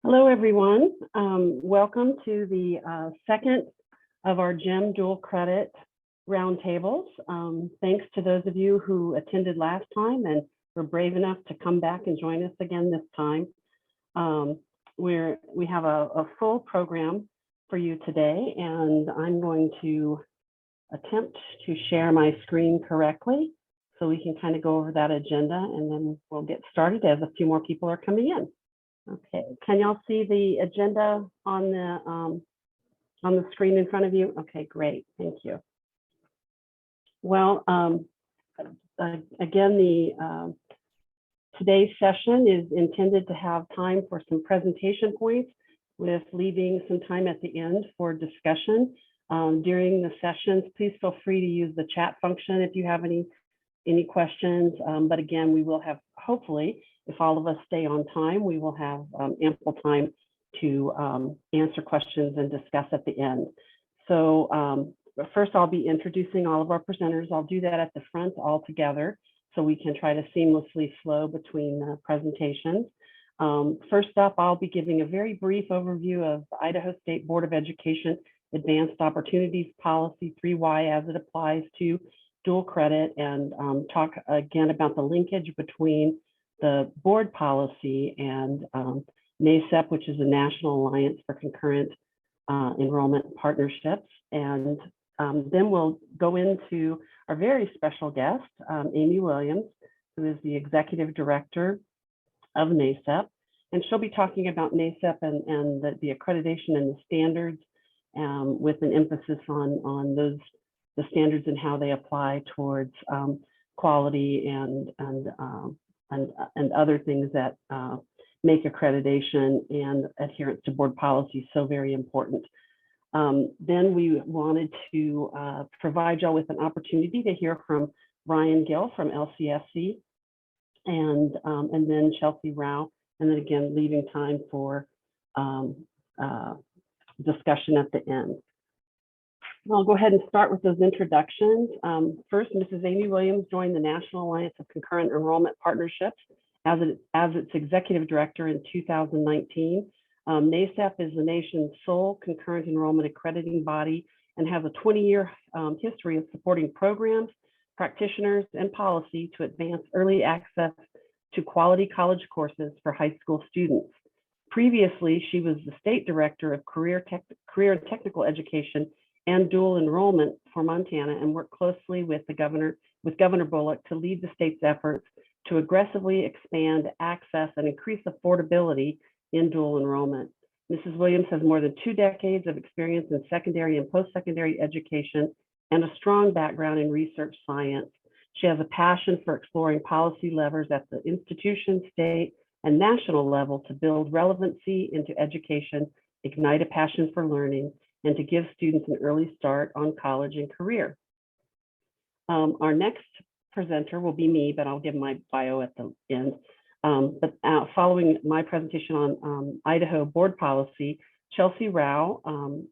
Hello, everyone. Welcome to the second of our GEM dual credit roundtables. Thanks to those of you who attended last time and were brave enough to come back and join us again this time. We have a full program for you today, and I'm going to attempt to share my screen correctly so we can kind of go over that agenda, and then we'll get started as a few more people are coming in. Okay, can y'all see the agenda on the screen in front of you? Okay, great, thank you. Well, again, today's session is intended to have time for some presentation points, with leaving some time at the end for discussion. During the sessions, please feel free to use the chat function if you have any questions. But again, we will have, hopefully, if all of us stay on time, we will have ample time to answer questions and discuss at the end. So first, I'll be introducing all of our presenters. I'll do that at the front all together so we can try to seamlessly flow between presentations. First up, I'll be giving a very brief overview of the Idaho State Board of Education Advanced Opportunities Policy 3Y as it applies to dual credit, and talk again about the linkage between the board policy and NACEP, which is the National Alliance for Concurrent Enrollment Partnerships. And then we'll go into our very special guest, Amy Williams, who is the Executive Director of NACEP. And she'll be talking about NACEP and the accreditation and the standards, with an emphasis on the standards and how they apply towards quality and other things that make accreditation and adherence to board policy so very important. Then we wanted to provide y'all with an opportunity to hear from Gill from LCSC, and then Chelsie, Rauh, and then again leaving time for discussion at the end. I'll go ahead and start with those introductions. First, Mrs. Amy Williams joined the National Alliance of Concurrent Enrollment Partnerships as its Executive Director in 2019. NACEP is the nation's sole concurrent enrollment accrediting body and has a 20-year history of supporting programs, practitioners, and policy to advance early access to quality college courses for high school students. Previously, she was the State Director of Career and Technical Education and dual enrollment for Montana, and worked closely with Governor Bullock to lead the state's efforts to aggressively expand access and increase affordability in dual enrollment. Mrs. Williams has more than 2 decades of experience in secondary and post-secondary education and a strong background in research science. She has a passion for exploring policy levers at the institution, state, and national level to build relevancy into education, ignite a passion for learning, and to give students an early start on college and career. Our next presenter will be me, but I'll give my bio at the end. Following my presentation on Idaho board policy, Chelsie, Rauh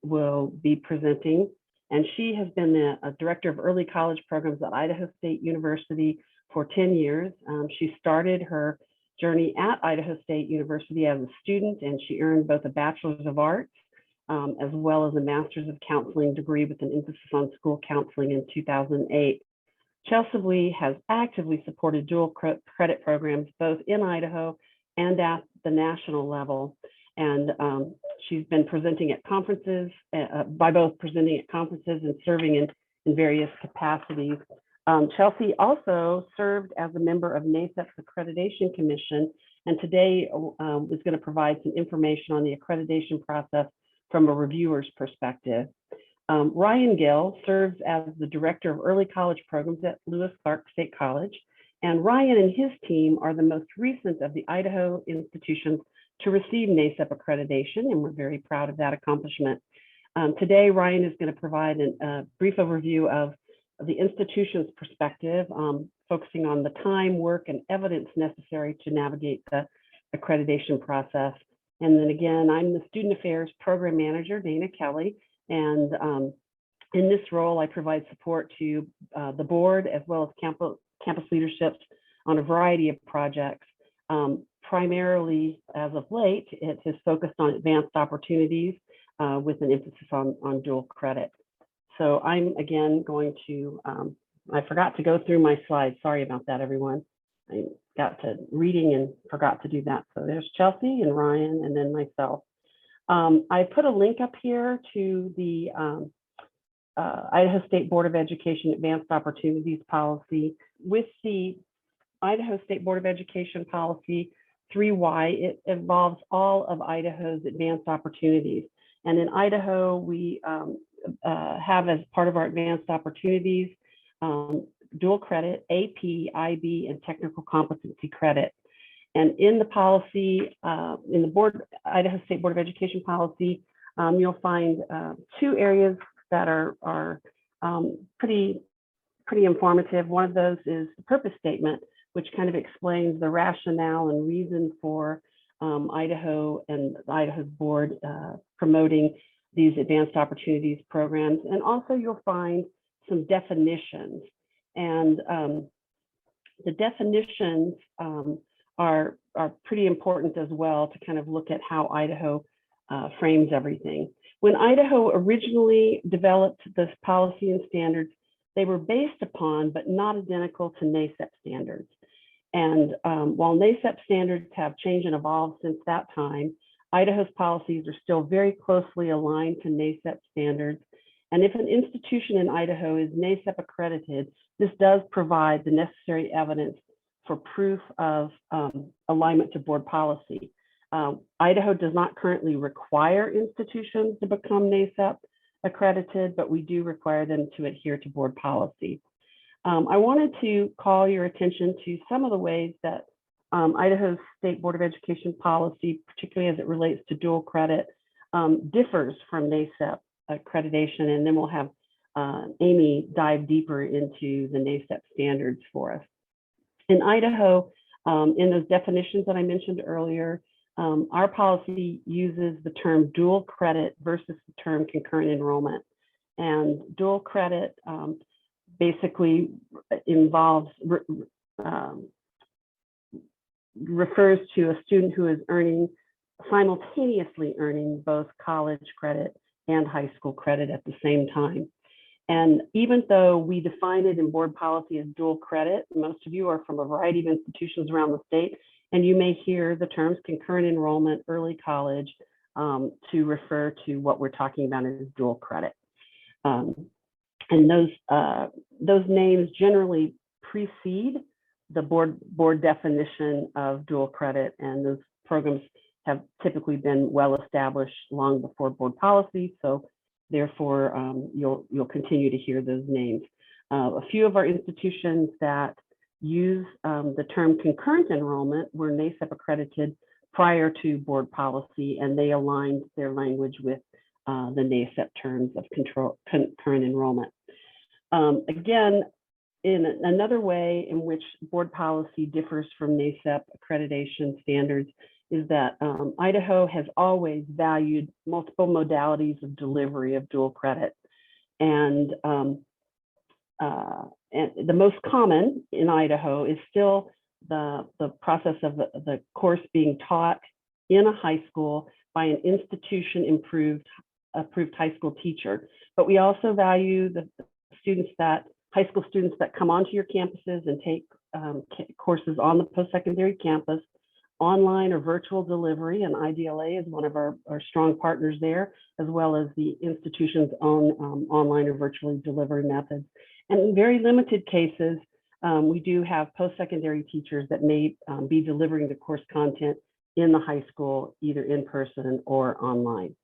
will be presenting, and she has been the Director of Early College Programs at Idaho State University for 10 years. She started her journey at Idaho State University as a student, and she earned both a Bachelor's of Arts as well as a Master's of Counseling degree with an emphasis on school counseling in 2008. Chelsie has actively supported dual credit programs both in Idaho and at the national level. And she's been presenting at conferences, by both presenting at conferences and serving in various capacities. Chelsie also served as a member of NACEP's Accreditation Commission, and today is going to provide some information on the accreditation process from a reviewer's perspective. Gill serves as the Director of Early College Programs at Lewis Clark State College, and Ryan and his team are the most recent of the Idaho institutions to receive NACEP accreditation, and we're very proud of that accomplishment. Today, Ryan is going to provide a brief overview of the institution's perspective, focusing on the time, work, and evidence necessary to navigate the accreditation process. And then again, I'm the Student Affairs Program Manager, Dana Kelly, and in this role, I provide support to the board as well as campus leaderships on a variety of projects. primarily, as of late, it has focused on advanced opportunities with an emphasis on dual credit. So I'm again going to, I forgot to go through my slides. Sorry about that, everyone. I got to reading and forgot to do that. So there's Chelsie and Ryan and then myself. I put a link up here to the Idaho State Board of Education Advanced Opportunities Policy. With the Idaho State Board of Education Policy 3Y, it involves all of Idaho's advanced opportunities. And in Idaho, we have as part of our advanced opportunities, dual credit, AP, IB, and technical competency credit. And in the policy, in the Idaho State Board of Education policy, you'll find 2 areas that are pretty informative. One of those is the purpose statement, which kind of explains the rationale and reason for Idaho and Idaho's board promoting these advanced opportunities programs. And also you'll find some definitions. And the definitions are pretty important as well to kind of look at how Idaho frames everything. When Idaho originally developed this policy and standards, they were based upon, but not identical to NACEP standards. And while NACEP standards have changed and evolved since that time, Idaho's policies are still very closely aligned to NACEP standards. And if an institution in Idaho is NACEP accredited, this does provide the necessary evidence for proof of alignment to board policy. Idaho does not currently require institutions to become NACEP accredited, but we do require them to adhere to board policy. I wanted to call your attention to some of the ways that Idaho's State Board of Education policy, particularly as it relates to dual credit, differs from NACEP accreditation, and then we'll have Amy dive deeper into the NACEP standards for us. In Idaho, in those definitions that I mentioned earlier, our policy uses the term dual credit versus the term concurrent enrollment. And dual credit basically involves, refers to a student who is simultaneously earning both college credit and high school credit at the same time. And even though we define it in board policy as dual credit, most of you are from a variety of institutions around the state, and you may hear the terms concurrent enrollment, early college, to refer to what we're talking about as dual credit. And those names generally precede the board definition of dual credit, and those programs have typically been well established long before board policy. So therefore, you'll continue to hear those names. A few of our institutions that use the term concurrent enrollment were NACEP accredited prior to board policy, and they aligned their language with the NACEP terms of concurrent enrollment. Again, in another way in which board policy differs from NACEP accreditation standards is that Idaho has always valued multiple modalities of delivery of dual credit. And the most common in Idaho is still the process of the course being taught in a high school by an institution approved high school teacher. But we also value the high school students that come onto your campuses and take courses on the post-secondary campus, online or virtual delivery, and IDLA is one of our strong partners there, as well as the institution's own online or virtually delivery methods. And in very limited cases, we do have post-secondary teachers that may be delivering the course content in the high school, either in person or online.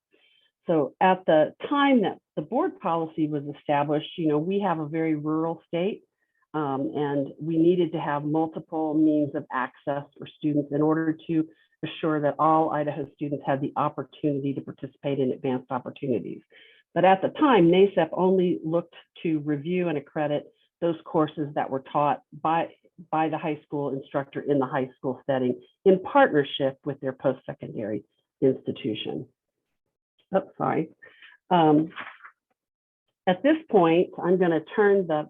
So at the time that the board policy was established, we have a very rural state, and we needed to have multiple means of access for students in order to assure that all Idaho students had the opportunity to participate in advanced opportunities. But at the time, NACEP only looked to review and accredit those courses that were taught by the high school instructor in the high school setting in partnership with their post-secondary institution. Oh, sorry. At this point, I'm going to turn the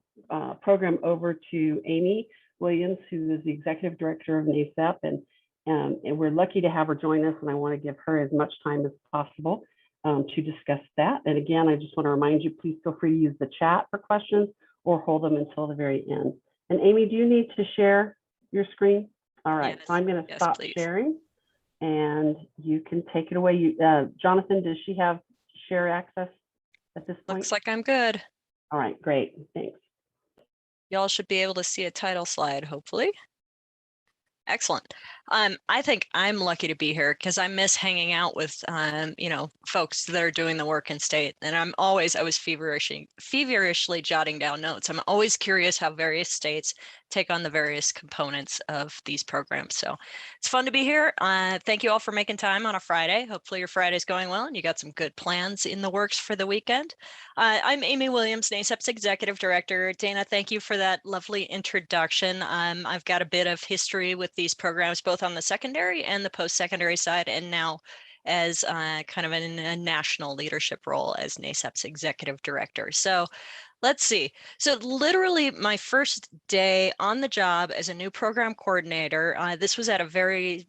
program over to Amy Williams, who is the executive director of NACEP, And we're lucky to have her join us, and I want to give her as much time as possible to discuss that. And again, I just want to remind you, please feel free to use the chat for questions or hold them until the very end. And Amy, do you need to share your screen? All right, yes, so I'm going to stop please. sharing, and you can take it away. Jonathan, does she have share access at this point? Looks like I'm good. All right, great, thanks. Y'all should be able to see a title slide, hopefully. Excellent. I think I'm lucky to be here because I miss hanging out with, folks that are doing the work in state. And I was feverishly jotting down notes. I'm always curious how various states take on the various components of these programs. So it's fun to be here. Thank you all for making time on a Friday. Hopefully your Friday's going well and you got some good plans in the works for the weekend. I'm Amy Williams, NACEP's Executive Director. Dana, thank you for that lovely introduction. I've got a bit of history with these programs, both on the secondary and the post-secondary side, and now as kind of in a national leadership role as NACEP's Executive Director. So let's see. So literally my first day on the job as a new program coordinator, this was at a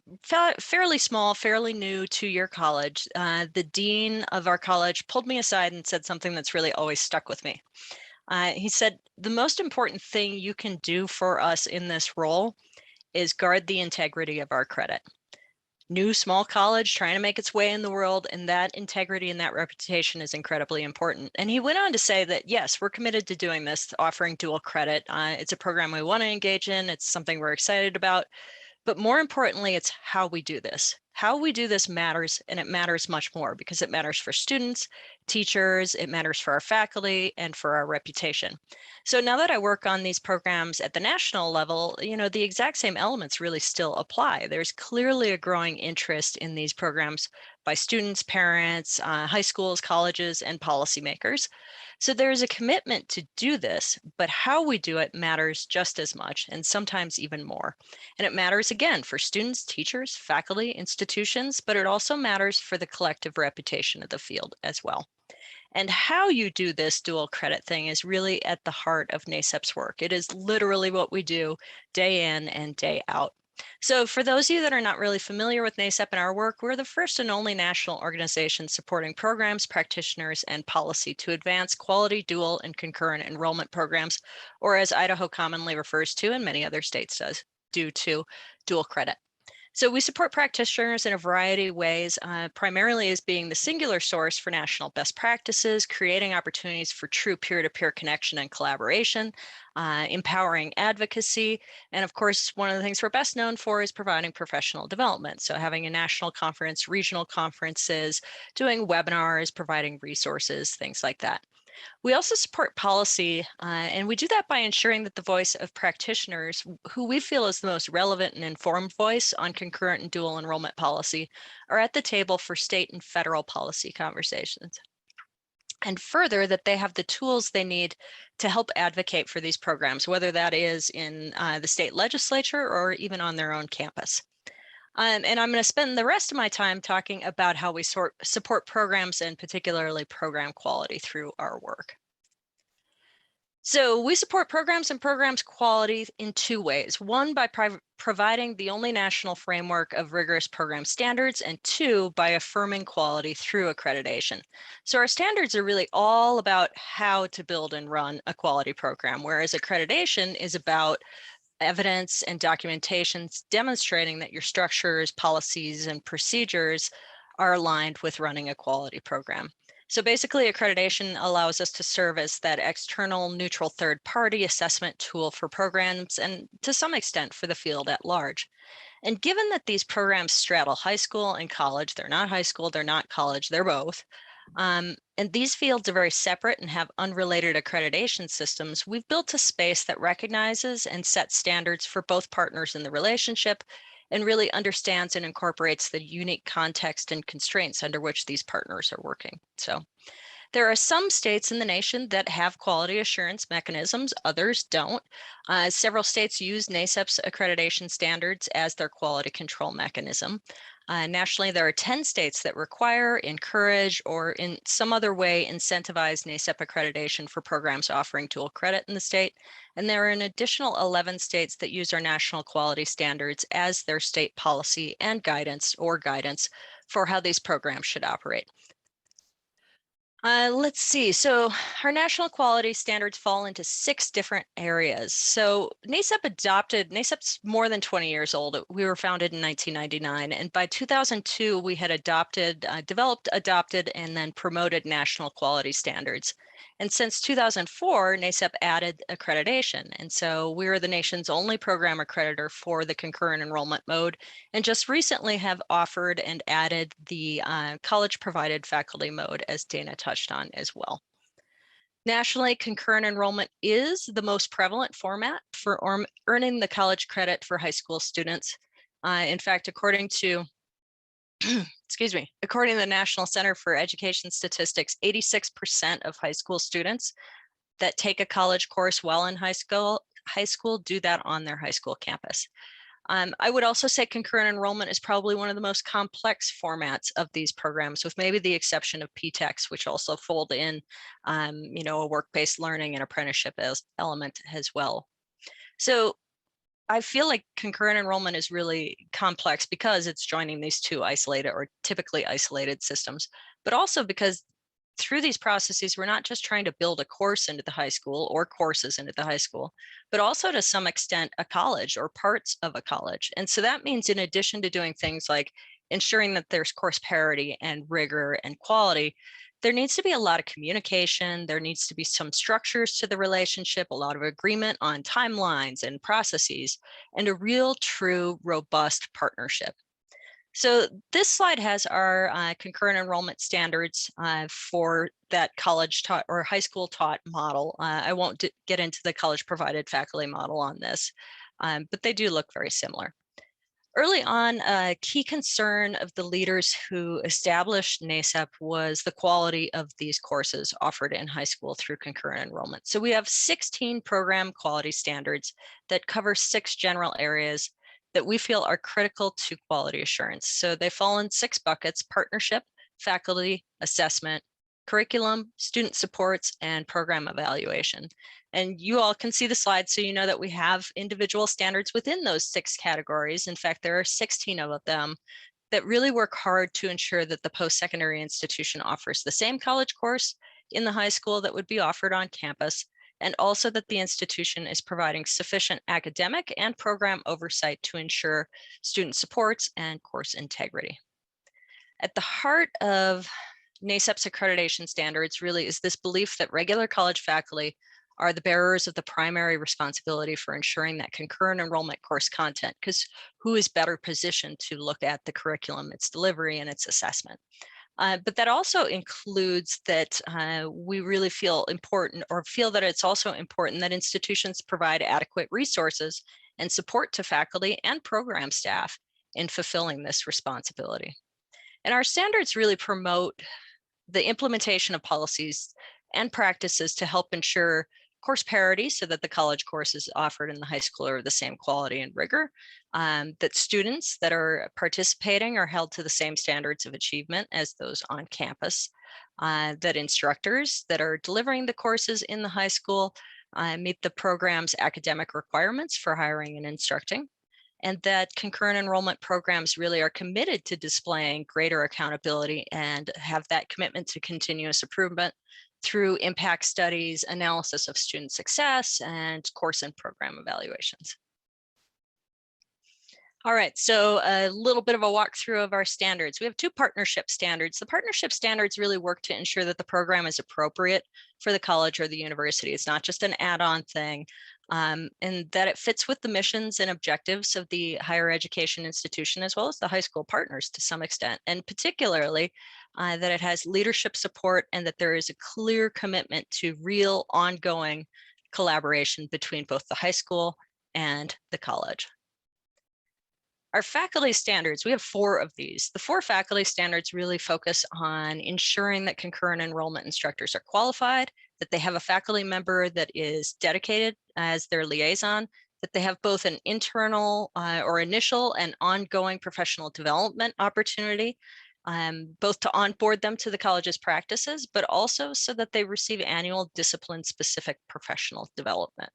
fairly small, fairly new two-year college. The dean of our college pulled me aside and said something that's really always stuck with me. He said, the most important thing you can do for us in this role is guard the integrity of our credit. New small college trying to make its way in the world, and that integrity and that reputation is incredibly important. And he went on to say that, yes, we're committed to doing this, offering dual credit. It's a program we want to engage in. It's something we're excited about. But more importantly, it's how we do this. How we do this matters, and it matters much more because it matters for students, teachers, it matters for our faculty, and for our reputation. So now that I work on these programs at the national level, the exact same elements really still apply. There's clearly a growing interest in these programs by students, parents, high schools, colleges, and policymakers. So there's a commitment to do this, but how we do it matters just as much, and sometimes even more. And it matters again for students, teachers, faculty, institutions, but it also matters for the collective reputation of the field as well. And how you do this dual credit thing is really at the heart of NACEP's work. It is literally what we do day in and day out. So for those of you that are not really familiar with NACEP and our work, we're the first and only national organization supporting programs, practitioners, and policy to advance quality dual and concurrent enrollment programs, or as Idaho commonly refers to and many other states does, due to dual credit. So we support practitioners in a variety of ways, primarily as being the singular source for national best practices, creating opportunities for true peer-to-peer connection and collaboration, empowering advocacy, and of course, one of the things we're best known for is providing professional development. So having a national conference, regional conferences, doing webinars, providing resources, things like that. We also support policy, and we do that by ensuring that the voice of practitioners, who we feel is the most relevant and informed voice on concurrent and dual enrollment policy, are at the table for state and federal policy conversations. And further, that they have the tools they need to help advocate for these programs, whether that is in the state legislature or even on their own campus. And I'm going to spend the rest of my time talking about how we support programs and particularly program quality through our work. So we support programs and programs quality in two ways. One, by providing the only national framework of rigorous program standards, and two, by affirming quality through accreditation. So our standards are really all about how to build and run a quality program, whereas accreditation is about evidence and documentations demonstrating that your structures, policies, and procedures are aligned with running a quality program. So basically, accreditation allows us to serve as that external neutral third-party assessment tool for programs and to some extent for the field at large. And given that these programs straddle high school and college, they're not high school, they're not college, they're both. And these fields are very separate and have unrelated accreditation systems. We've built a space that recognizes and sets standards for both partners in the relationship and really understands and incorporates the unique context and constraints under which these partners are working. So There are some states in the nation that have quality assurance mechanisms, others don't. Several states use NACEP's accreditation standards as their quality control mechanism. Nationally, there are 10 states that require, encourage, or in some other way incentivize NACEP accreditation for programs offering dual credit in the state. And there are an additional 11 states that use our national quality standards as their state policy and guidance for how these programs should operate. Let's see. So our national quality standards fall into 6 different areas. So NACEP's more than 20 years old. We were founded in 1999. And by 2002, we had developed, adopted, and then promoted national quality standards. And since 2004, NACEP added accreditation. And so we're the nation's only program accreditor for the concurrent enrollment mode, and just recently have offered and added the college provided faculty mode, as Dana touched on as well. Nationally, concurrent enrollment is the most prevalent format for earning the college credit for high school students. In fact, according to according to the National Center for Education Statistics, 86% of high school students that take a college course while in high school do that on their high school campus. I would also say concurrent enrollment is probably one of the most complex formats of these programs, with maybe the exception of PTEX, which also fold in, a work-based learning and apprenticeship element as well. So I feel like concurrent enrollment is really complex because it's joining these two isolated or typically isolated systems, but also because through these processes, we're not just trying to build a course into the high school or courses into the high school, but also to some extent a college or parts of a college. And so that means in addition to doing things like ensuring that there's course parity and rigor and quality, there needs to be a lot of communication. There needs to be some structures to the relationship, a lot of agreement on timelines and processes, and a real, true, robust partnership. So this slide has our concurrent enrollment standards for that college taught or high school taught model. I won't get into the college provided faculty model on this, but they do look very similar. Early on, a key concern of the leaders who established NACEP was the quality of these courses offered in high school through concurrent enrollment. So we have 16 program quality standards that cover 6 general areas that we feel are critical to quality assurance. So they fall in 6 buckets: partnership, faculty, assessment, curriculum, student supports, and program evaluation. And you all can see the slide, so you know that we have individual standards within those 6 categories. In fact, there are 16 of them that really work hard to ensure that the post-secondary institution offers the same college course in the high school that would be offered on campus, and also that the institution is providing sufficient academic and program oversight to ensure student supports and course integrity. At the heart of NACEP's accreditation standards really is this belief that regular college faculty are the bearers of the primary responsibility for ensuring that concurrent enrollment course content, because who is better positioned to look at the curriculum, its delivery, and its assessment? But that also includes that we really feel that it's also important that institutions provide adequate resources and support to faculty and program staff in fulfilling this responsibility. And our standards really promote the implementation of policies and practices to help ensure course parity, so that the college courses offered in the high school are the same quality and rigor, that students that are participating are held to the same standards of achievement as those on campus, that instructors that are delivering the courses in the high school meet the program's academic requirements for hiring and instructing, and that concurrent enrollment programs really are committed to displaying greater accountability and have that commitment to continuous improvement through impact studies, analysis of student success, and course and program evaluations. All right, so a little bit of a walkthrough of our standards. We have 2 partnership standards. The partnership standards really work to ensure that the program is appropriate for the college or the university. It's not just an add-on thing, and that it fits with the missions and objectives of the higher education institution, as well as the high school partners to some extent, and particularly that it has leadership support and that there is a clear commitment to real ongoing collaboration between both the high school and the college. Our faculty standards, we have 4 of these. The 4 faculty standards really focus on ensuring that concurrent enrollment instructors are qualified, that they have a faculty member that is dedicated as their liaison, that they have both an internal or initial and ongoing professional development opportunity, both to onboard them to the college's practices, but also so that they receive annual discipline-specific professional development.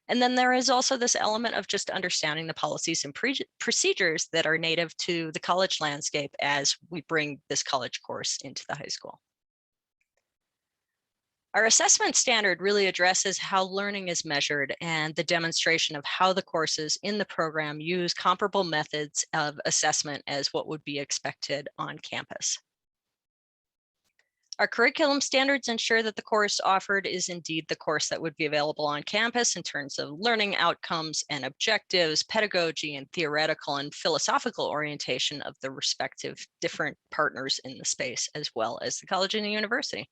And then there is also this element of just understanding the policies and procedures that are native to the college landscape as we bring this college course into the high school. Our assessment standard really addresses how learning is measured and the demonstration of how the courses in the program use comparable methods of assessment as what would be expected on campus. Our curriculum standards ensure that the course offered is indeed the course that would be available on campus in terms of learning outcomes and objectives, pedagogy, and theoretical and philosophical orientation of the respective different partners in the space, as well as the college and the university.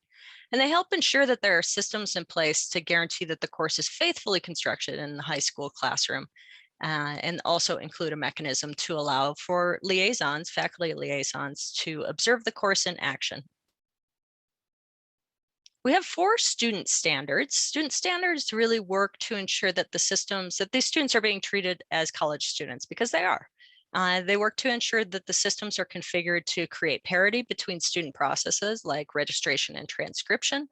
And they help ensure that there are systems in place to guarantee that the course is faithfully constructed in the high school classroom, and also include a mechanism to allow for liaisons, faculty liaisons, to observe the course in action. We have 4 student standards. Student standards really work to ensure that the systems, that these students are being treated as college students, because they are. They work to ensure that the systems are configured to create parity between student processes like registration and transcription,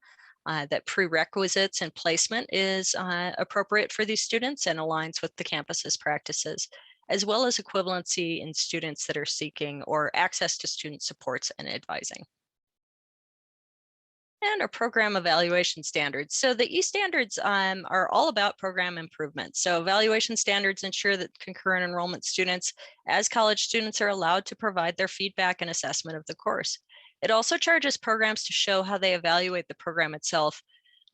that prerequisites and placement is appropriate for these students and aligns with the campus's practices, as well as equivalency in students that are seeking or access to student supports and advising. And our program evaluation standards. So the E-standards are all about program improvement. So evaluation standards ensure that concurrent enrollment students, as college students, are allowed to provide their feedback and assessment of the course. It also charges programs to show how they evaluate the program itself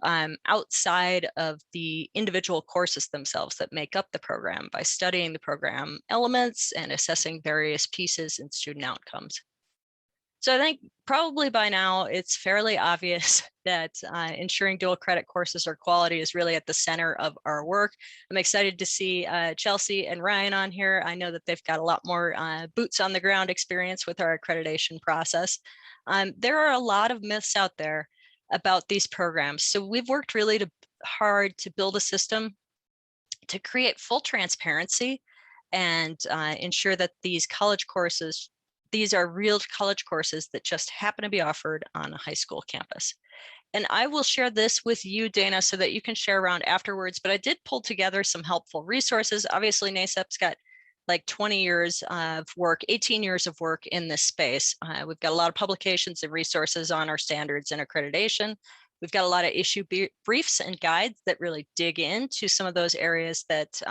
outside of the individual courses themselves that make up the program by studying the program elements and assessing various pieces and student outcomes. So I think probably by now it's fairly obvious that ensuring dual credit courses or quality is really at the center of our work. I'm excited to see Chelsie and Ryan on here. I know that they've got a lot more boots on the ground experience with our accreditation process. There are a lot of myths out there about these programs. So we've worked really hard to build a system to create full transparency and ensure that these college courses, these are real college courses that just happen to be offered on a high school campus. And I will share this with you, Dana, so that you can share around afterwards, but I did pull together some helpful resources. Obviously, NACEP's got like 20 years of work, 18 years of work in this space. We've got a lot of publications and resources on our standards and accreditation. We've got a lot of issue briefs and guides that really dig into some of those areas that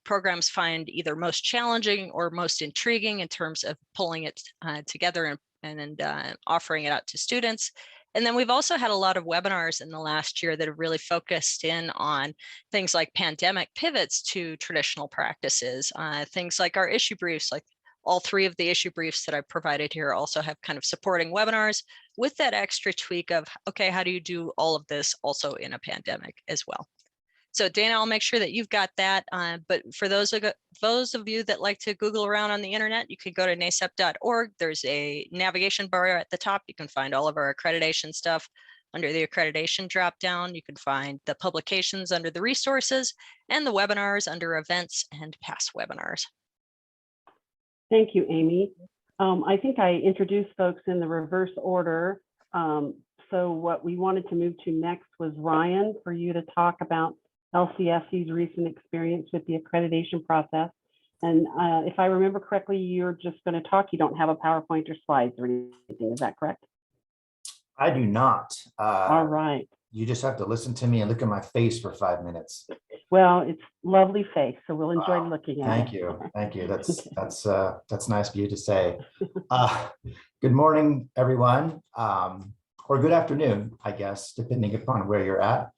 programs find either most challenging or most intriguing in terms of pulling it together and offering it out to students. And then we've also had a lot of webinars in the last year that have really focused in on things like pandemic pivots to traditional practices, things like our issue briefs, like all 3 of the issue briefs that I've provided here also have kind of supporting webinars with that extra tweak of, okay, how do you do all of this also in a pandemic as well? So Dana, I'll make sure that you've got that. But for those of you that like to Google around on the internet, you could go to nacep.org. There's a navigation bar at the top. You can find all of our accreditation stuff. Under the accreditation dropdown, you can find the publications under the resources and the webinars under events and past webinars. Thank you, Amy. I think I introduced folks in the reverse order. So what we wanted to move to next was Ryan, for you to talk about LCSC's recent experience with the accreditation process. And if I remember correctly, you're just going to talk. You don't have a PowerPoint or slides or anything. Is that correct? I do not. All right. You just have to listen to me and look at my face for 5 minutes. Well, it's lovely face, so we'll enjoy looking at it. Thank you. Thank you. That's nice of you to say. Good morning, everyone, or good afternoon, I guess, depending upon where you're at.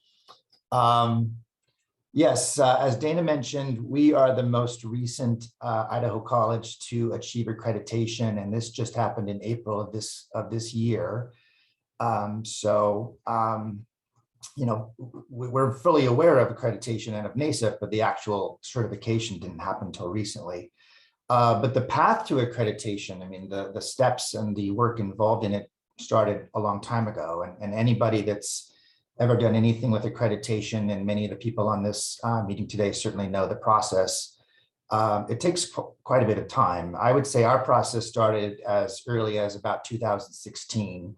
Yes, as Dana mentioned, we are the most recent Idaho college to achieve accreditation, and this just happened in April of this year. You know, we're fully aware of accreditation and of NACEP, but the actual certification didn't happen until recently. But the path to accreditation, I mean, the steps and the work involved in it started a long time ago. And anybody that's ever done anything with accreditation, and many of the people on this meeting today certainly know the process. It takes quite a bit of time. I would say our process started as early as about 2016.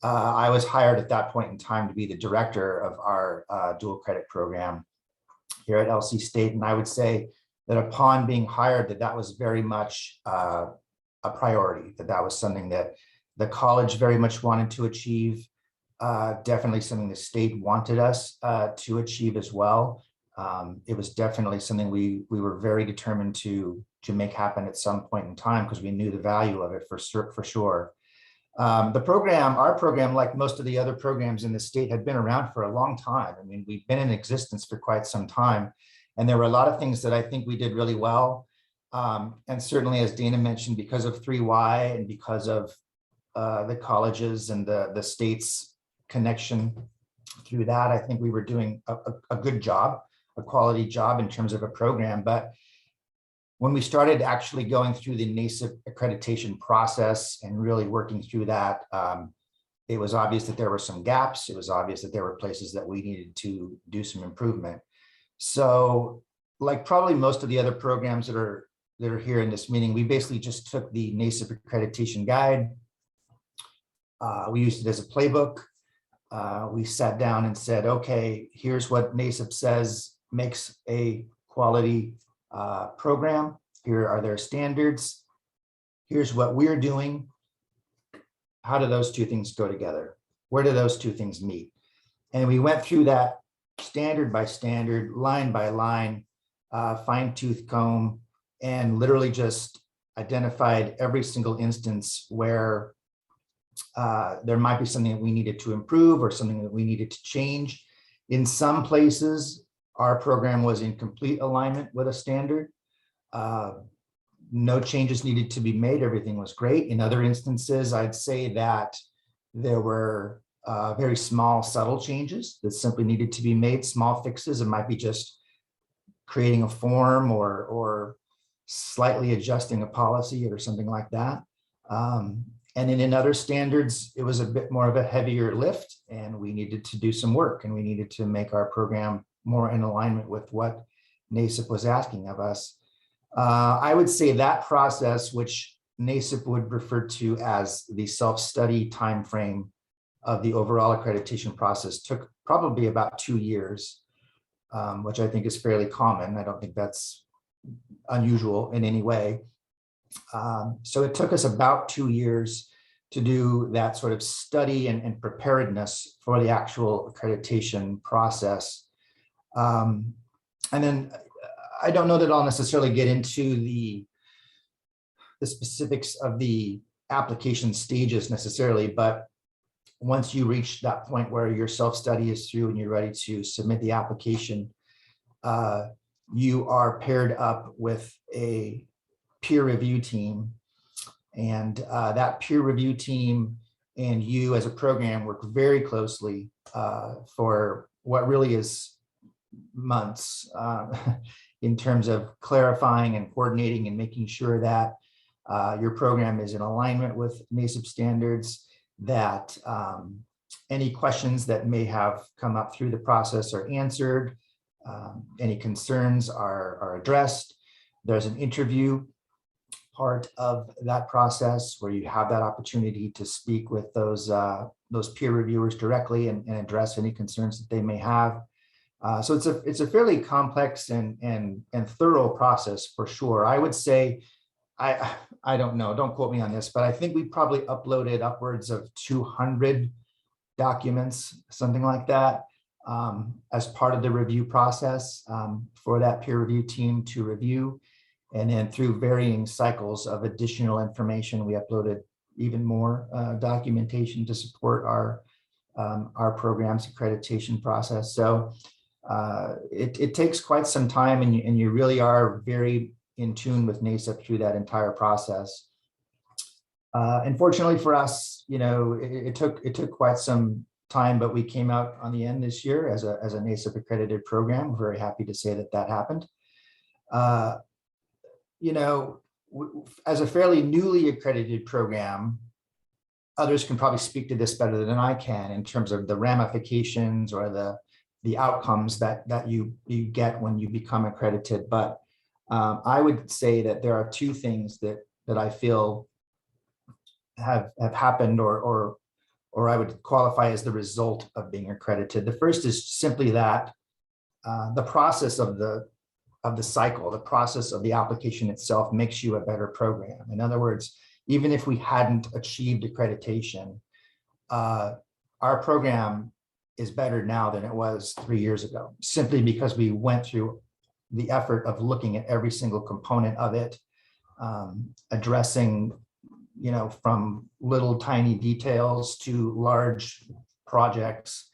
I was hired at that point in time to be the director of our dual credit program here at LC State. And I would say that upon being hired, that was very much a priority, that was something that the college very much wanted to achieve, definitely something the state wanted us to achieve as well. It was definitely something we were very determined to make happen at some point in time, because we knew the value of it for sure. Our program, like most of the other programs in the state, had been around for a long time. I mean, we've been in existence for quite some time, and there were a lot of things that I think we did really well. And certainly, as Dana mentioned, because of 3Y and because of the colleges and the state's connection through that, I think we were doing a good job, a quality job in terms of a program. But when we started actually going through the NACEP accreditation process and really working through that, it was obvious that there were some gaps. It was obvious that there were places that we needed to do some improvement. So, like probably most of the other programs that are here in this meeting, we basically just took the NACEP accreditation guide. We used it as a playbook. We sat down and said, okay, here's what NACEP says makes a quality program. Here are their standards. Here's what we're doing. How do those two things go together? Where do those two things meet? And we went through that standard by standard, line by line, fine-tooth comb, and literally just identified every single instance where there might be something that we needed to improve or something that we needed to change. In some places, our program was in complete alignment with a standard. No changes needed to be made. Everything was great. In other instances, I'd say that there were very small, subtle changes that simply needed to be made, small fixes. It might be just creating a form or slightly adjusting a policy or something like that. And then in other standards, it was a bit more of a heavier lift, and we needed to do some work, and we needed to make our program more in alignment with what NACEP was asking of us. I would say that process, which NACEP would refer to as the self-study timeframe of the overall accreditation process, took probably about 2 years, which I think is fairly common. I don't think that's unusual in any way. So it took us about 2 years to do that sort of study and preparedness for the actual accreditation process. And then I don't know that I'll necessarily get into the specifics of the application stages necessarily, but once you reach that point where your self-study is through and you're ready to submit the application, you are paired up with a peer review team. And that peer review team and you as a program work very closely for what really is months in terms of clarifying and coordinating and making sure that your program is in alignment with NACEP standards, that any questions that may have come up through the process are answered, any concerns are addressed. There's an interview part of that process where you have that opportunity to speak with those peer reviewers directly and address any concerns that they may have. So it's a fairly complex and thorough process for sure. I would say, I don't know, don't quote me on this, but I think we probably uploaded upwards of 200 documents, something like that, as part of the review process for that peer review team to review. And then through varying cycles of additional information, we uploaded even more documentation to support our program's accreditation process. So it takes quite some time, and you really are very in tune with NACEP through that entire process. Unfortunately for us, it took quite some time, but we came out on the end this year as a NACEP accredited program. We're very happy to say that happened. as a fairly newly accredited program, others can probably speak to this better than I can in terms of the ramifications or the outcomes that you get when you become accredited. But I would say that there are two things that I feel have happened or I would qualify as the result of being accredited. The first is simply that the process of the cycle, the process of the application itself makes you a better program. In other words, even if we hadn't achieved accreditation, our program is better now than it was 3 years ago, simply because we went through the effort of looking at every single component of it, addressing, from little tiny details to large projects.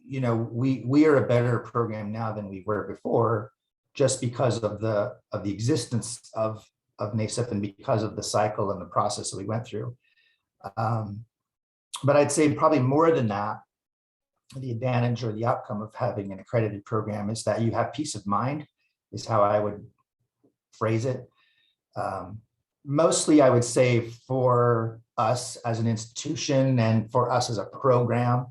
We are a better program now than we were before, just because of the existence of NACEP and because of the cycle and the process that we went through. But I'd say probably more than that, the advantage or the outcome of having an accredited program is that you have peace of mind, is how I would phrase it. Mostly, I would say for us as an institution and for us as a program,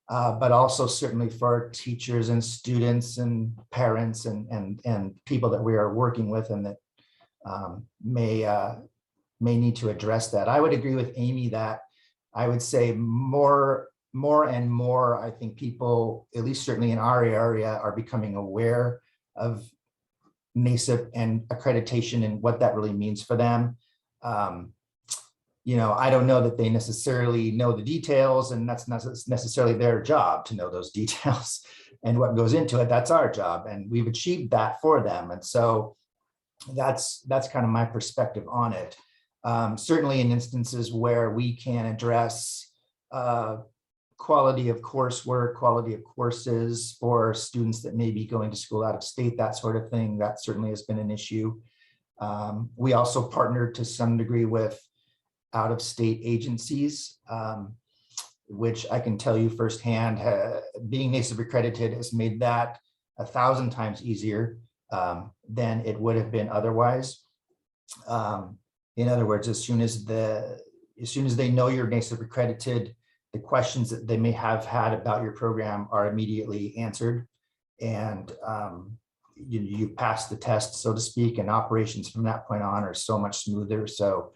but also certainly for teachers and students and parents and people that we are working with and that may need to address that. I would agree with Amy that I would say more and more, I think people, at least certainly in our area, are becoming aware of NACEP and accreditation and what that really means for them. I don't know that they necessarily know the details, and that's not necessarily their job to know those details and what goes into it. That's our job, and we've achieved that for them. And so that's kind of my perspective on it. Certainly in instances where we can address quality of coursework, quality of courses for students that may be going to school out of state, that sort of thing, that certainly has been an issue. We also partnered to some degree with out-of-state agencies, which I can tell you firsthand, being NACEP accredited has made that 1,000 times easier than it would have been otherwise. In other words, as soon as they know you're NACEP accredited, the questions that they may have had about your program are immediately answered, and you pass the test, so to speak, and operations from that point on are so much smoother. So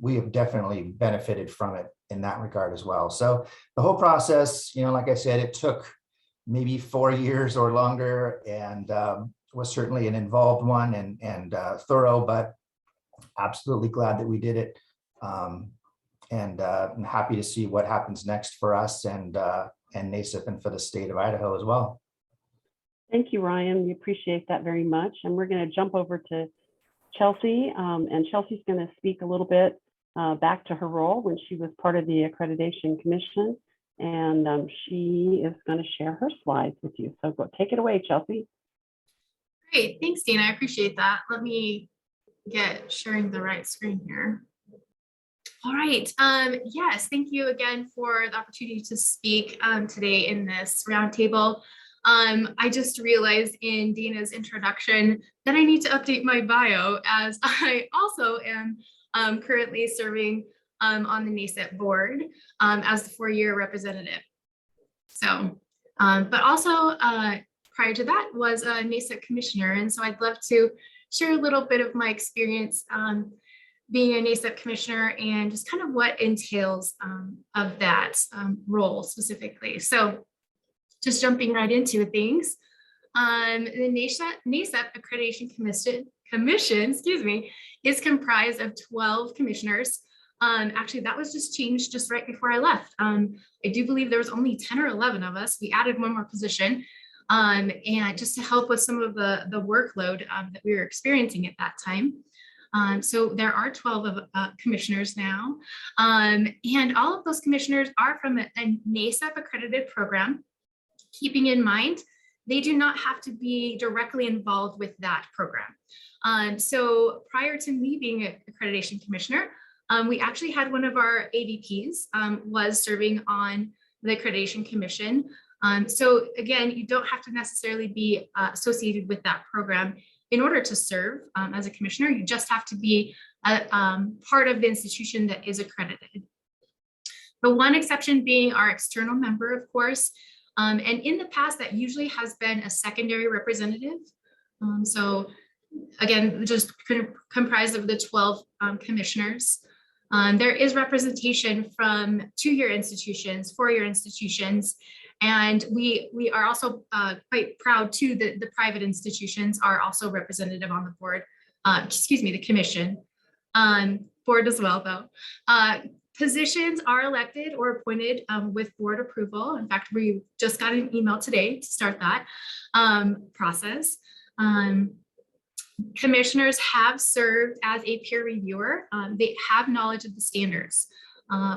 we have definitely benefited from it in that regard as well. So the whole process, like I said, it took maybe 4 years or longer, and was certainly an involved one and thorough, but absolutely glad that we did it. And I'm happy to see what happens next for us and NACEP and for the state of Idaho as well. Thank you, Ryan. We appreciate that very much. And we're going to jump over to Chelsie, and Chelsea's going to speak a little bit back to her role when she was part of the Accreditation Commission, and she is going to share her slides with you. So take it away, Chelsie. Great, thanks, Dana. I appreciate that. Let me get sharing the right screen here. All right. Yes, thank you again for the opportunity to speak today in this roundtable. I just realized in Dana's introduction that I need to update my bio, as I also am currently serving on the NACEP board as the 4-year representative. So, but also prior to that was a NACEP commissioner. And so I'd love to share a little bit of my experience being a NACEP commissioner and just kind of what entails of that role specifically. So just jumping right into things, the NACEP Accreditation Commission, is comprised of 12 commissioners. Actually, that was just changed just right before I left. I do believe there was only 10 or 11 of us. We added one more position, and just to help with some of the workload that we were experiencing at that time. So there are 12 commissioners now, and all of those commissioners are from a NACEP accredited program. Keeping in mind, they do not have to be directly involved with that program. So prior to me being an accreditation commissioner, we actually had one of our AVPs was serving on the Accreditation Commission. So again, you don't have to necessarily be associated with that program in order to serve as a commissioner, you just have to be a part of the institution that is accredited. The one exception being our external member, of course. And in the past, that usually has been a secondary representative. So again, just comprised of the 12 commissioners. There is representation from 2-year institutions, 4-year institutions, and we are also quite proud too that the private institutions are also representative on the board, the commission, board as well though. Positions are elected or appointed with board approval. In fact, we just got an email today to start that process. Commissioners have served as a peer reviewer. They have knowledge of the standards.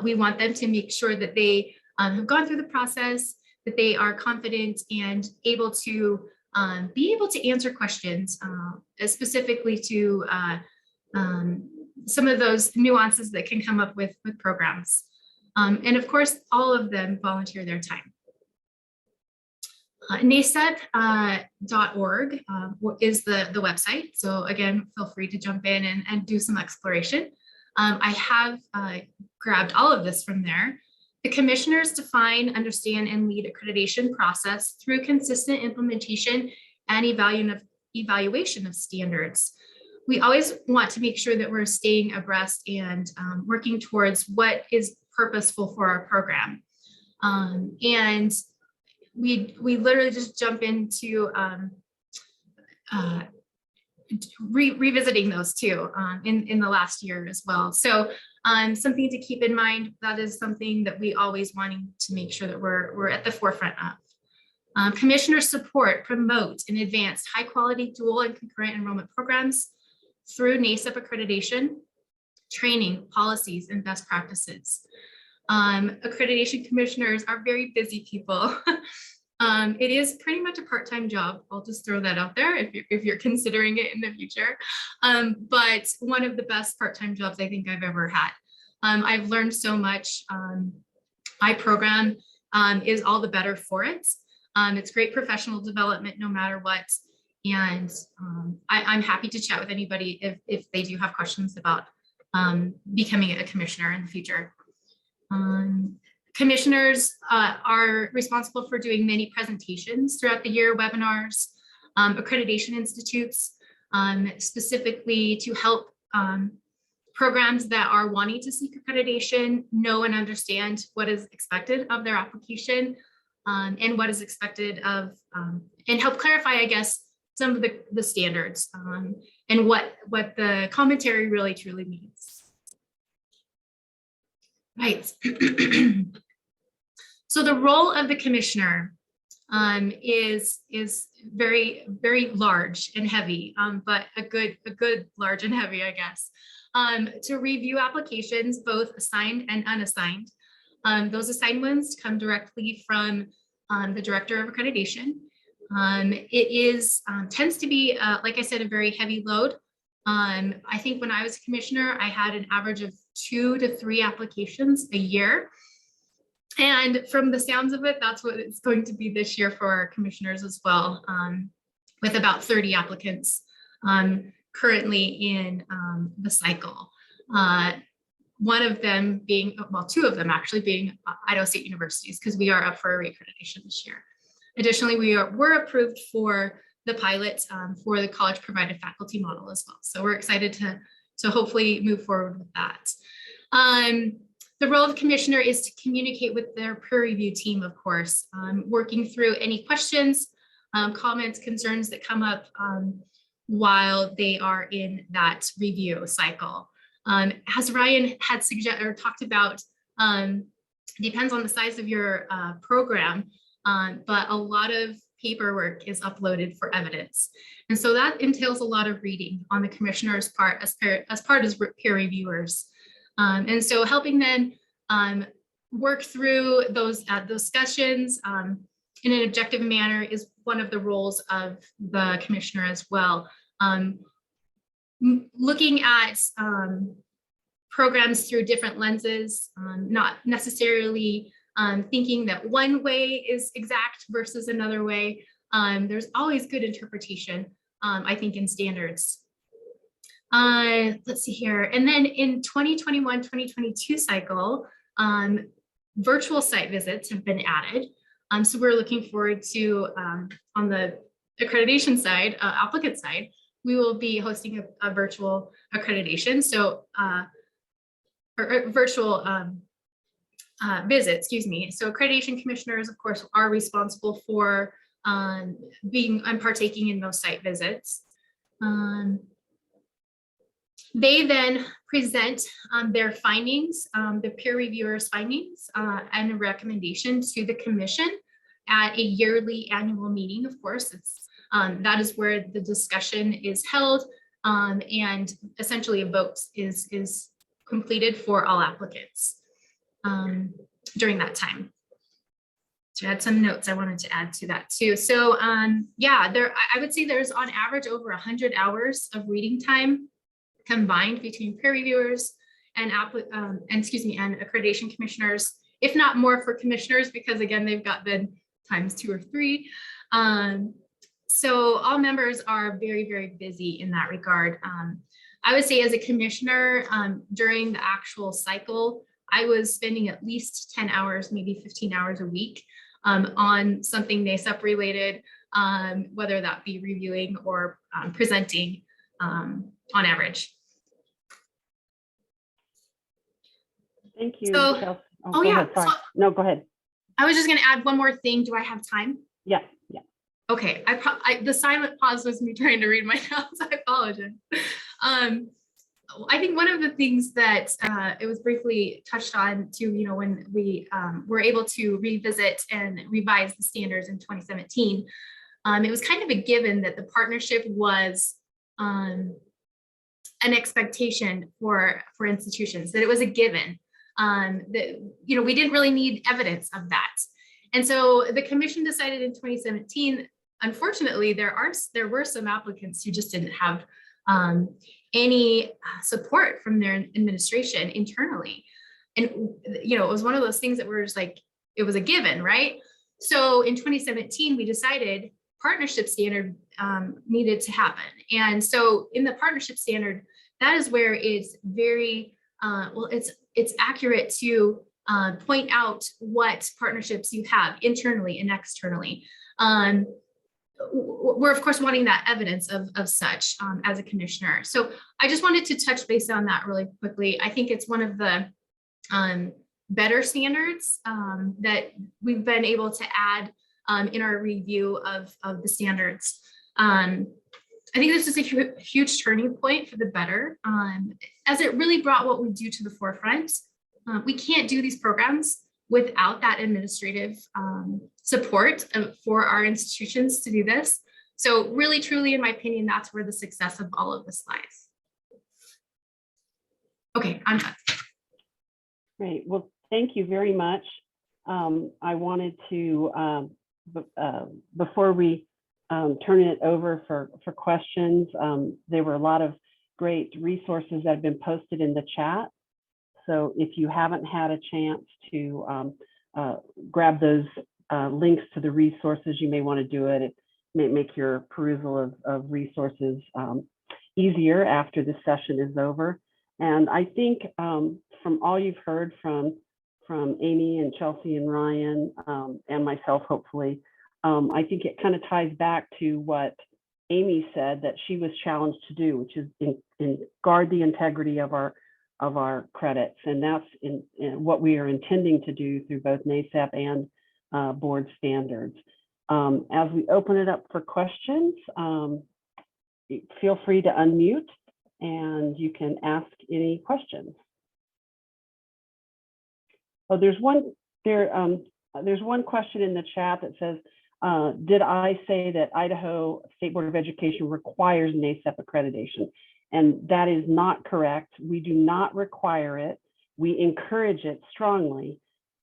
We want them to make sure that they have gone through the process, that they are confident and able to be able to answer questions, specifically to some of those nuances that can come up with programs. And of course, all of them volunteer their time. NACEP.org is the website. So again, feel free to jump in and do some exploration. I have grabbed all of this from there. The commissioners define, understand, and lead accreditation process through consistent implementation and evaluation of standards. We always want to make sure that we're staying abreast and working towards what is purposeful for our program. And we literally just jump into revisiting those too in the last year as well. So something to keep in mind, that is something that we always wanting to make sure that we're at the forefront of. Commissioners support, promote, and advance high quality dual and concurrent enrollment programs through NACEP accreditation, training, policies, and best practices. Accreditation commissioners are very busy people. It is pretty much a part-time job. I'll just throw that out there if you're considering it in the future. But one of the best part-time jobs I think I've ever had. I've learned so much. My program is all the better for it. It's great professional development no matter what. And I'm happy to chat with anybody if they do have questions about becoming a commissioner in the future. Commissioners are responsible for doing many presentations throughout the year, webinars, accreditation institutes, specifically to help programs that are wanting to seek accreditation know and understand what is expected of their application and what is expected of, and help clarify, I guess, some of the standards and what the commentary really truly means. Right. So the role of the commissioner is very, very large and heavy, but a good large and heavy, I guess. To review applications, both assigned and unassigned. Those assigned ones come directly from the director of accreditation. It tends to be, like I said, a very heavy load. I think when I was a commissioner, I had an average of 2 to 3 applications a year. And from the sounds of it, that's what it's going to be this year for our commissioners as well, with about 30 applicants currently in the cycle. One of them being, well, 2 of them actually being Idaho State universities, because we are up for reaccreditation this year. Additionally, we're approved for the pilot for the college provided faculty model as well. So we're excited to hopefully move forward with that. The role of the commissioner is to communicate with their peer review team, of course, working through any questions, comments, concerns that come up while they are in that review cycle. As Ryan had suggested or talked about, depends on the size of your program, but a lot of paperwork is uploaded for evidence. And so that entails a lot of reading on the commissioner's part as peer reviewers. And so helping them work through those discussions in an objective manner is one of the roles of the commissioner as well. Looking at programs through different lenses, not necessarily thinking that one way is exact versus another way. There's always good interpretation I think, in standards. Let's see here. And then in 2021-2022 cycle, virtual site visits have been added. So we're looking forward to, on the accreditation side, applicant side, we will be hosting a virtual accreditation. So, or virtual visit, excuse me. So accreditation commissioners, of course, are responsible for being and partaking in those site visits. They then present their findings, the peer reviewers' findings and a recommendation to the commission at a yearly annual meeting. Of course, it's that is where the discussion is held, and essentially a vote is completed for all applicants during that time. So I had some notes I wanted to add to that too. So yeah, I would say there's on average over 100 hours of reading time combined between peer reviewers and accreditation commissioners, if not more for commissioners, because again, they've got the times 2 or 3. So all members are very, very busy in that regard. I would say as a commissioner, during the actual cycle, I was spending at least 10 hours, maybe 15 hours a week on something NACEP related, whether that be reviewing or presenting on average. Thank you. So, Chelsea. oh yeah, Ahead. Sorry. No, go ahead. I was just going to add one more thing. Do I have time? Yeah, yeah. Okay, the silent pause was me trying to read my notes. I apologize. I think one of the things that it was briefly touched on too, you know, when we were able to revisit and revise the standards in 2017, it was kind of a given that the partnership was an expectation for institutions, that it was a given. That, you know, we didn't really need evidence of that. And so the commission decided in 2017, unfortunately, there were some applicants who just didn't have any support from their administration internally. And, you know, it was one of those things that were just like, it was a given, right? So in 2017, we decided partnership standard needed to happen. And so in the partnership standard, that is where it's very, well, it's accurate to point out what partnerships you have internally and externally. We're of course wanting that evidence of such as a commissioner. So I just wanted to touch base on that really quickly. I think it's one of the better standards that we've been able to add in our review of the standards. I think this is a huge turning point for the better, as it really brought what we do to the forefront. We can't do these programs without that administrative support for our institutions to do this. So really, truly, in my opinion, that's where the success of all of this lies. Okay, I'm done. Great. Well, thank you very much. I wanted to, before we turn it over for questions, there were a lot of great resources that have been posted in the chat. So if you haven't had a chance to grab those links to the resources, you may want to do it. It may make your perusal of resources easier after this session is over. And I think from all you've heard from Amy and Chelsie and Ryan and myself, hopefully, I think it kind of ties back to what Amy said that she was challenged to do, which is in guard the integrity of our credits. And that's in what we are intending to do through both NACEP and board standards. As we open it up for questions, feel free to unmute and you can ask any questions. Oh, there's one question in the chat that says, did I say that Idaho State Board of Education requires NACEP accreditation? And that is not correct. We do not require it. We encourage it strongly,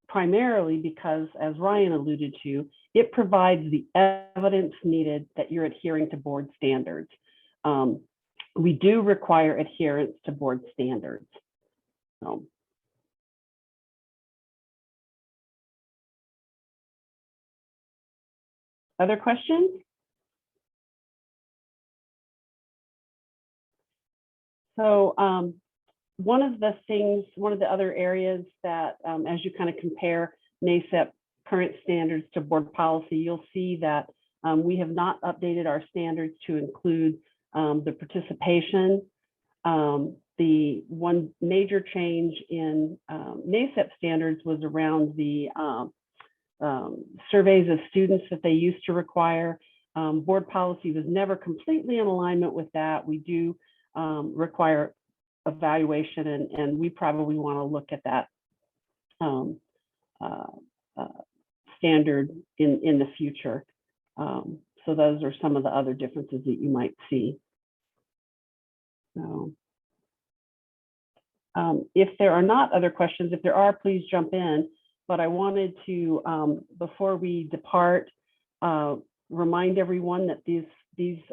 primarily because, as Ryan alluded to, it provides the evidence needed that you're adhering to board standards. We do require adherence to board standards. So. Other questions? So one of the other areas that as you kind of compare NACEP current standards to board policy, you'll see that we have not updated our standards to include the participation. The one major change in NACEP standards was around the surveys of students that they used to require. Board policy was never completely in alignment with that. We do require evaluation, and we probably want to look at that standard in the future. So those are some of the other differences that you might see. So if there are not other questions, if there are, please jump in. But I wanted to, before we depart, remind everyone that these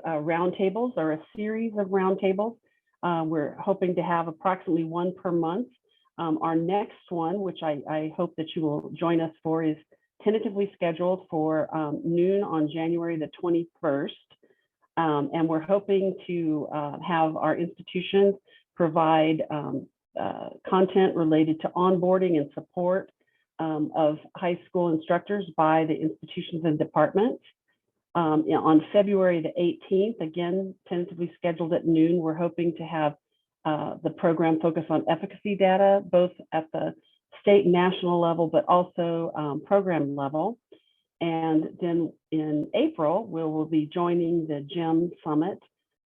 roundtables are a series of roundtables. We're hoping to have approximately one per month. Our next one, which I hope that you will join us for, is tentatively scheduled for noon on January the 21st. And we're hoping to have our institutions provide content related to onboarding and support of high school instructors by the institutions and departments. On February the 18th, again, tentatively scheduled at noon, we're hoping to have the program focus on efficacy data, both at the state and national level, but also program level. And then in April, we'll be joining the GEM Summit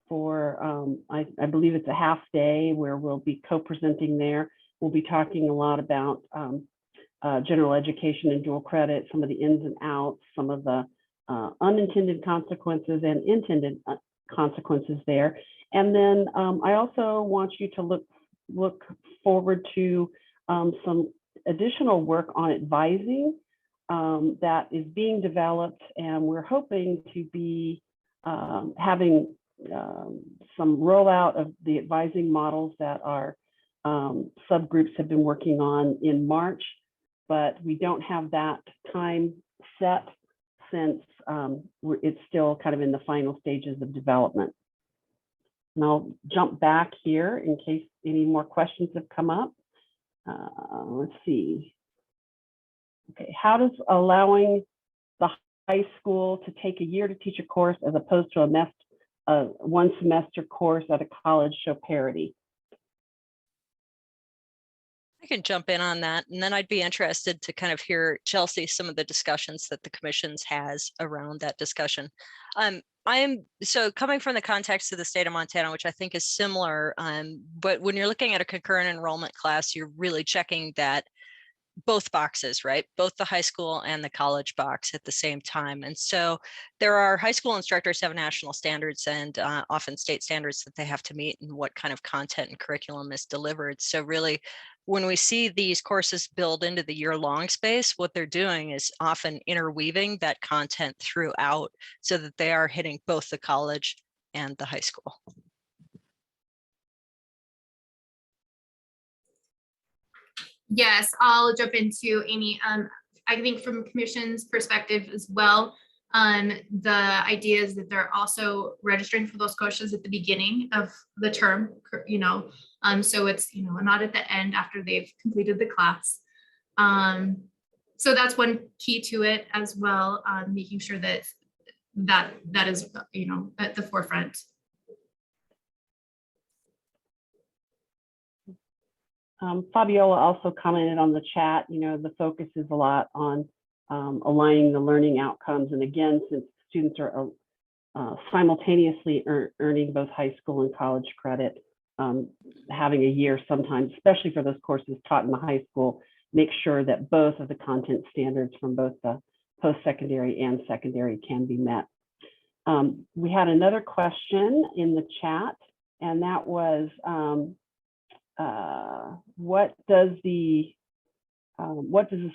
for, I believe it's a half day where we'll be co-presenting there. We'll be talking a lot about general education and dual credit, some of the ins and outs, some of the unintended consequences and intended consequences there. And then I also want you to look forward to some additional work on advising that is being developed, and we're hoping to be having some rollout of the advising models that our subgroups have been working on in March, but we don't have that time set since it's still kind of in the final stages of development. And I'll jump back here in case any more questions have come up. Let's see. Okay, how does allowing the high school to take a year to teach a course as opposed to a one semester course at a college show parity? I can jump in on that, and then I'd be interested to kind of hear, Chelsie, some of the discussions that the commissions has around that discussion. So coming from the context of the state of Montana, which I think is similar, but when you're looking at a concurrent enrollment class, you're really checking that both boxes, right? Both the high school and the college box at the same time. And so there are high school instructors have national standards and often state standards that they have to meet, and what kind of content and curriculum is delivered. So really, when we see these courses build into the year-long space, what they're doing is often interweaving that content throughout so that they are hitting both the college and the high school. Yes, I'll jump into Amy. I think from commission's perspective as well, the idea is that they're also registering for those courses at the beginning of the term, so it's, not at the end after they've completed the class. So that's one key to it as well, making sure that is, at the forefront. Fabiola also commented on the chat, the focus is a lot on aligning the learning outcomes. And again, since students are simultaneously earning both high school and college credit, having a year sometimes, especially for those courses taught in the high school, make sure that both of the content standards from both the post-secondary and secondary can be met. We had another question in the chat, and that was, what does the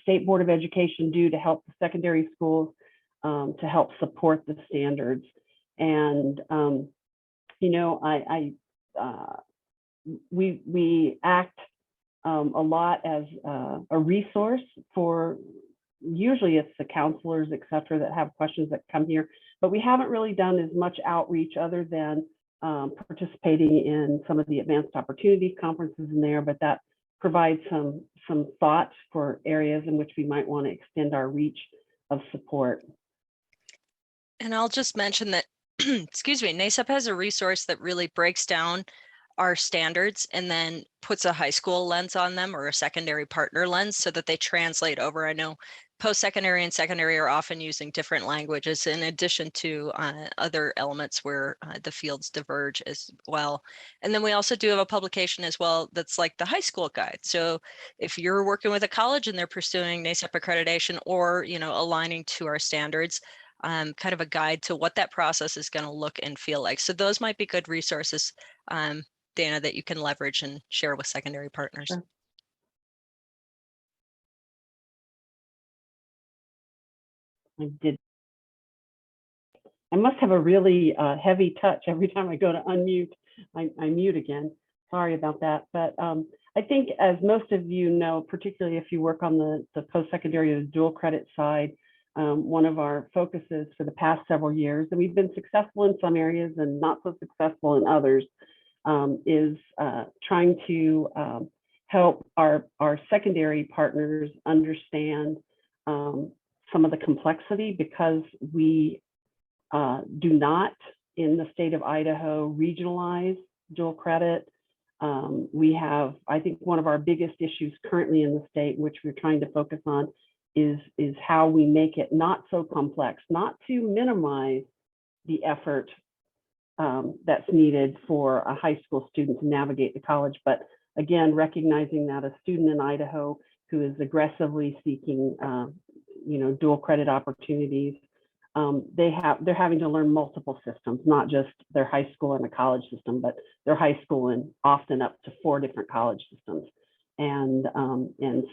State Board of Education do to help the secondary schools to help support the standards? And we act a lot as a resource for, usually it's the counselors, et cetera, that have questions that come here, but we haven't really done as much outreach other than participating in some of the advanced opportunities conferences in there, but that provides some thought for areas in which we might want to extend our reach of support. And I'll just mention that, excuse me, NACEP has a resource that really breaks down our standards and then puts a high school lens on them or a secondary partner lens so that they translate over. I know post-secondary and secondary are often using different languages in addition to other elements where the fields diverge as well. And then we also do have a publication as well that's like the high school guide. So if you're working with a college and they're pursuing NACEP accreditation or, you know, aligning to our standards, kind of a guide to what that process is going to look and feel like. So those might be good resources, Dana, that you can leverage and share with secondary partners. Sure. I must have a really heavy touch every time I go to unmute. I mute again. Sorry about that. But I think, as most of you know, particularly if you work on the post-secondary or dual credit side, one of our focuses for the past several years, and we've been successful in some areas and not so successful in others, is trying to help our secondary partners understand some of the complexity, because we do not, in the state of Idaho, regionalize dual credit. We have, I think, one of our biggest issues currently in the state, which we're trying to focus on, is how we make it not so complex, not to minimize the effort that's needed for a high school student to navigate the college, but again, recognizing that a student in Idaho who is aggressively seeking, dual credit opportunities, they're having to learn multiple systems, not just their high school and a college system, but their high school and often up to 4 different college systems. And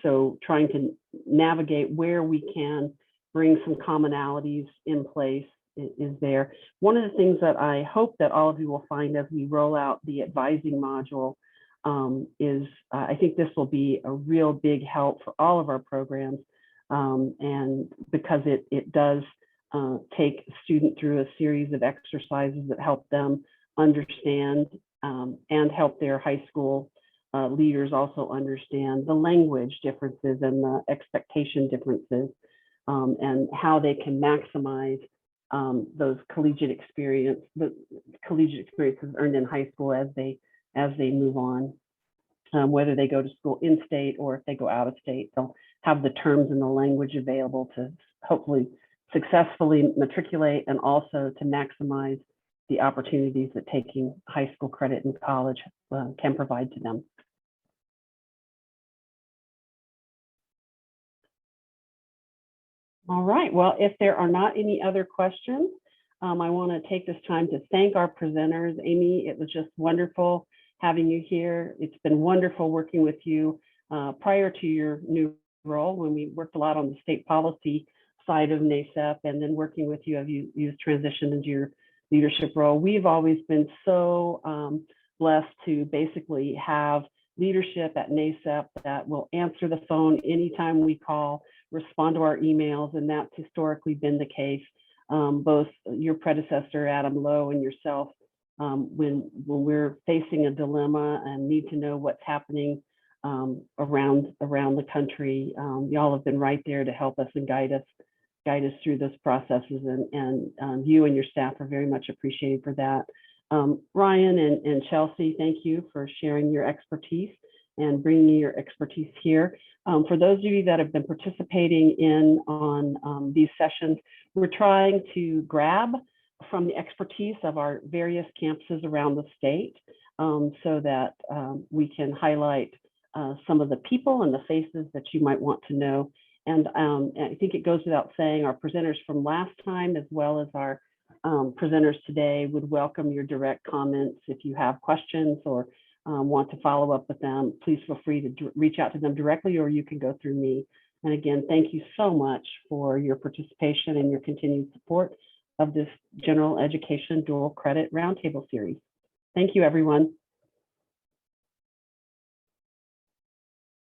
so trying to navigate where we can bring some commonalities in place is there. One of the things that I hope that all of you will find as we roll out the advising module is I think this will be a real big help for all of our programs, and because it does take a student through a series of exercises that help them understand and help their high school leaders also understand the language differences and the expectation differences, and how they can maximize those collegiate experiences earned in high school as they move on, whether they go to school in state or if they go out of state. They'll have the terms and the language available to hopefully successfully matriculate and also to maximize the opportunities that taking high school credit in college can provide to them. All right, well, if there are not any other questions, I want to take this time to thank our presenters. Amy, it was just wonderful having you here. It's been wonderful working with you prior to your new role, when we worked a lot on the state policy side of NACEP, and then working with you as you've transitioned into your leadership role. We've always been so blessed to basically have leadership at NACEP that will answer the phone anytime we call, respond to our emails, and that's historically been the case. Both your predecessor, Adam Lowe, and yourself, when we're facing a dilemma and need to know what's happening around the country, y'all have been right there to help us and guide us through those processes, and you and your staff are very much appreciated for that. Ryan and Chelsie, thank you for sharing your expertise and bringing your expertise here. For those of you that have been participating on these sessions, we're trying to grab from the expertise of our various campuses around the state, so that we can highlight some of the people and the faces that you might want to know. And I think it goes without saying, our presenters from last time, as well as our presenters today, would welcome your direct comments. If you have questions or want to follow up with them, please feel free to reach out to them directly, or you can go through me. And again, thank you so much for your participation and your continued support of this General Education Dual Credit Roundtable series. Thank you, everyone.